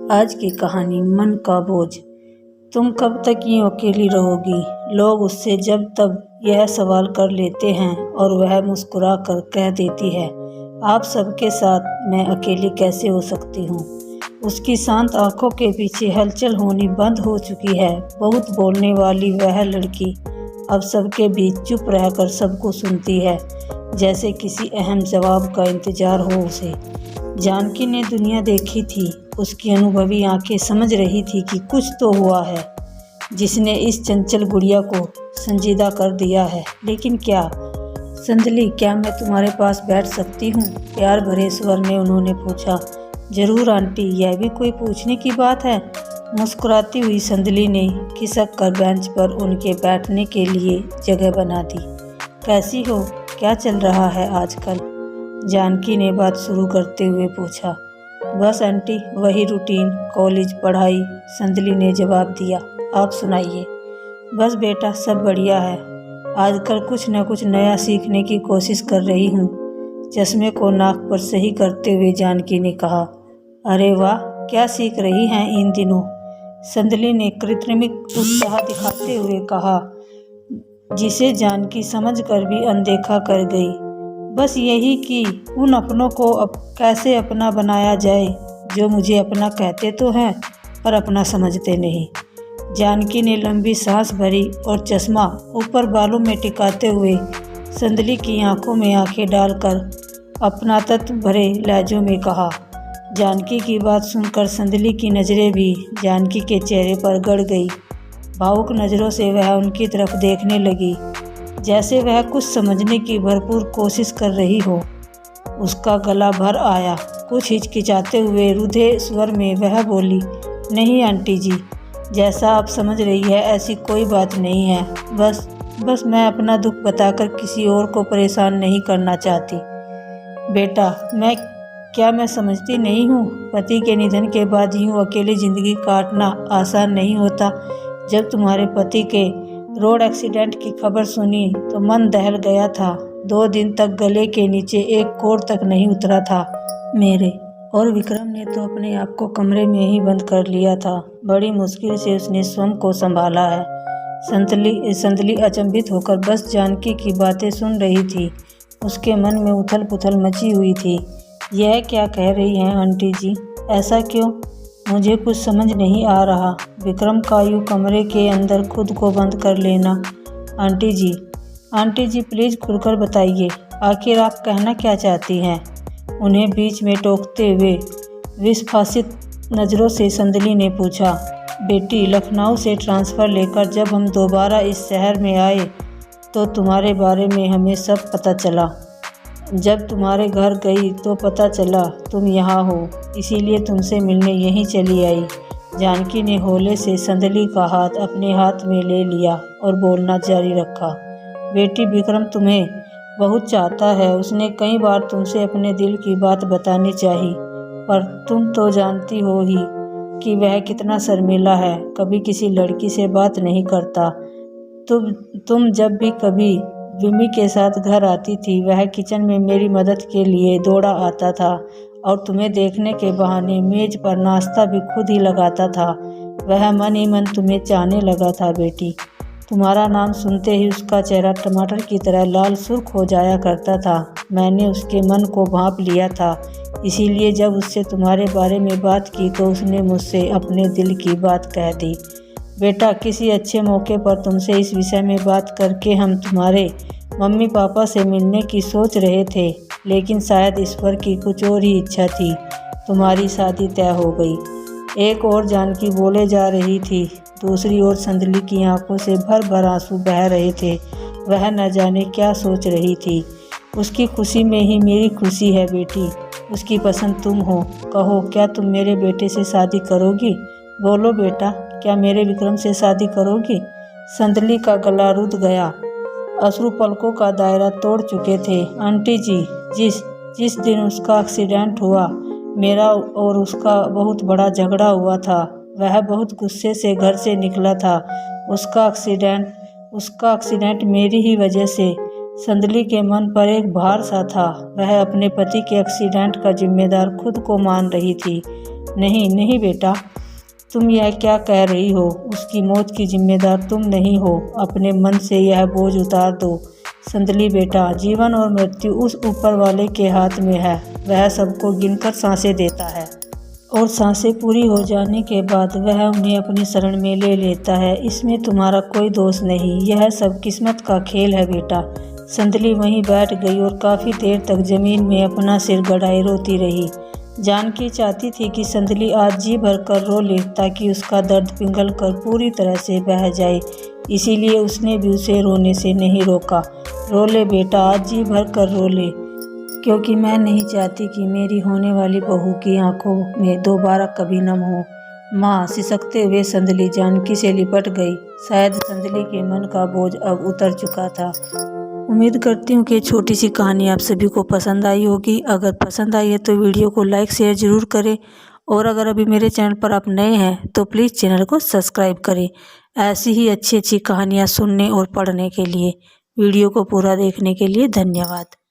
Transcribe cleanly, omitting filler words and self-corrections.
आज की कहानी मन का बोझ। तुम कब तक यूं अकेली रहोगी? लोग उससे जब तब यह सवाल कर लेते हैं और वह मुस्कुरा कर कह देती है, आप सबके साथ मैं अकेली कैसे हो सकती हूँ। उसकी शांत आंखों के पीछे हलचल होनी बंद हो चुकी है। बहुत बोलने वाली वह लड़की अब सबके बीच चुप रहकर सबको सुनती है, जैसे किसी अहम जवाब का इंतजार हो उसे। जानकी ने दुनिया देखी थी, उसकी अनुभवी आंखें समझ रही थी कि कुछ तो हुआ है जिसने इस चंचल गुड़िया को संजीदा कर दिया है। लेकिन क्या? संदली, क्या मैं तुम्हारे पास बैठ सकती हूँ? प्यार भरे स्वर में उन्होंने पूछा। जरूर आंटी, यह भी कोई पूछने की बात है? मुस्कुराती हुई संदली ने खिसक कर बेंच पर उनके बैठने के लिए जगह बना दी। कैसी हो? क्या चल रहा है आजकल? जानकी ने बात शुरू करते हुए पूछा। बस आंटी, वही रूटीन, कॉलेज, पढ़ाई, संदली ने जवाब दिया। आप सुनाइए। बस बेटा, सब बढ़िया है। आजकल कुछ न कुछ नया सीखने की कोशिश कर रही हूँ। चश्मे को नाक पर सही करते हुए जानकी ने कहा। अरे वाह, क्या सीख रही हैं इन दिनों? संदली ने कृत्रिमिक उत्साह दिखाते हुए कहा, जिसे जानकी समझ कर भी अनदेखा कर गई। बस यही कि उन अपनों को कैसे अपना बनाया जाए जो मुझे अपना कहते तो हैं पर अपना समझते नहीं। जानकी ने लंबी सांस भरी और चश्मा ऊपर बालों में टिकाते हुए संदली की आंखों में आंखें डालकर अपनातत्व भरे लहजों में कहा। जानकी की बात सुनकर संदली की नज़रें भी जानकी के चेहरे पर गड़ गई। भावुक नज़रों से वह उनकी तरफ देखने लगी, जैसे वह कुछ समझने की भरपूर कोशिश कर रही हो। उसका गला भर आया। कुछ हिचकिचाते हुए रुधे स्वर में वह बोली, नहीं आंटी जी, जैसा आप समझ रही है ऐसी कोई बात नहीं है। बस मैं अपना दुख बताकर किसी और को परेशान नहीं करना चाहती। बेटा, मैं समझती नहीं हूँ? पति के निधन के बाद यूँ अकेली ज़िंदगी काटना आसान नहीं होता। जब तुम्हारे पति के रोड एक्सीडेंट की खबर सुनी तो मन दहल गया था। 2 दिन तक गले के नीचे एक कोट तक नहीं उतरा था मेरे। और विक्रम ने तो अपने आप को कमरे में ही बंद कर लिया था। बड़ी मुश्किल से उसने स्वयं को संभाला है। संदली अचंभित होकर बस जानकी की बातें सुन रही थी। उसके मन में उथल पुथल मची हुई थी। यह क्या कह रही हैं आंटी जी? ऐसा क्यों? मुझे कुछ समझ नहीं आ रहा। विक्रम का यूँ कमरे के अंदर खुद को बंद कर लेना। आंटी जी प्लीज़ खुलकर बताइए, आखिर आप कहना क्या चाहती हैं? उन्हें बीच में टोकते हुए विस्फासित नज़रों से संदली ने पूछा। बेटी, लखनऊ से ट्रांसफ़र लेकर जब हम दोबारा इस शहर में आए तो तुम्हारे बारे में हमें सब पता चला। जब तुम्हारे घर गई तो पता चला तुम यहाँ हो, इसीलिए तुमसे मिलने यहीं चली आई। जानकी ने हौले से संदली का हाथ अपने हाथ में ले लिया और बोलना जारी रखा। बेटी, विक्रम तुम्हें बहुत चाहता है। उसने कई बार तुमसे अपने दिल की बात बतानी चाहिए, पर तुम तो जानती हो ही कि वह कितना शर्मीला है, कभी किसी लड़की से बात नहीं करता। तुम जब भी कभी विमी के साथ घर आती थी, वह किचन में मेरी मदद के लिए दौड़ा आता था और तुम्हें देखने के बहाने मेज पर नाश्ता भी खुद ही लगाता था। वह मन ही मन तुम्हें चाहने लगा था बेटी। तुम्हारा नाम सुनते ही उसका चेहरा टमाटर की तरह लाल सुर्ख हो जाया करता था। मैंने उसके मन को भांप लिया था, इसीलिए जब उससे तुम्हारे बारे में बात की तो उसने मुझसे अपने दिल की बात कह दी। बेटा, किसी अच्छे मौके पर तुमसे इस विषय में बात करके हम तुम्हारे मम्मी पापा से मिलने की सोच रहे थे, लेकिन शायद ईश्वर की कुछ और ही इच्छा थी। तुम्हारी शादी तय हो गई। एक और जानकी बोले जा रही थी, दूसरी ओर संदली की आंखों से भर भर आंसू बह रहे थे। वह न जाने क्या सोच रही थी। उसकी खुशी में ही मेरी खुशी है बेटी। उसकी पसंद तुम हो। कहो, क्या तुम मेरे बेटे से शादी करोगी? बोलो बेटा, क्या मेरे विक्रम से शादी करोगी? संदली का गला रुध गया। अश्रु पलकों का दायरा तोड़ चुके थे। आंटी जी, जिस दिन उसका एक्सीडेंट हुआ, मेरा और उसका बहुत बड़ा झगड़ा हुआ था। वह बहुत गुस्से से घर से निकला था। उसका एक्सीडेंट मेरी ही वजह से। संदली के मन पर एक भार सा था। वह अपने पति के एक्सीडेंट का जिम्मेदार खुद को मान रही थी। नहीं नहीं बेटा, तुम यह क्या कह रही हो? उसकी मौत की जिम्मेदार तुम नहीं हो। अपने मन से यह बोझ उतार दो। संदली बेटा, जीवन और मृत्यु उस ऊपर वाले के हाथ में है। वह सबको गिनकर सांसें देता है और सांसें पूरी हो जाने के बाद वह उन्हें अपनी शरण में ले लेता है। इसमें तुम्हारा कोई दोष नहीं, यह सब किस्मत का खेल है बेटा। संदली वहीं बैठ गई और काफ़ी देर तक जमीन में अपना सिर गड़ाए रोती रही। जानकी चाहती थी कि संदली आज जी भर कर रो ले ताकि उसका दर्द पिघल कर पूरी तरह से बह जाए, इसीलिए उसने भी उसे रोने से नहीं रोका। रो ले बेटा, आज जी भर कर रो ले, क्योंकि मैं नहीं चाहती कि मेरी होने वाली बहू की आंखों में दोबारा कभी नम हो। माँ, सिसकते हुए संदली जानकी से लिपट गई। शायद संदली के मन का बोझ अब उतर चुका था। उम्मीद करती हूँ कि छोटी सी कहानी आप सभी को पसंद आई होगी। अगर पसंद आई है तो वीडियो को लाइक शेयर ज़रूर करें, और अगर अभी मेरे चैनल पर आप नए हैं तो प्लीज़ चैनल को सब्सक्राइब करें ऐसी ही अच्छी अच्छी कहानियाँ सुनने और पढ़ने के लिए। वीडियो को पूरा देखने के लिए धन्यवाद।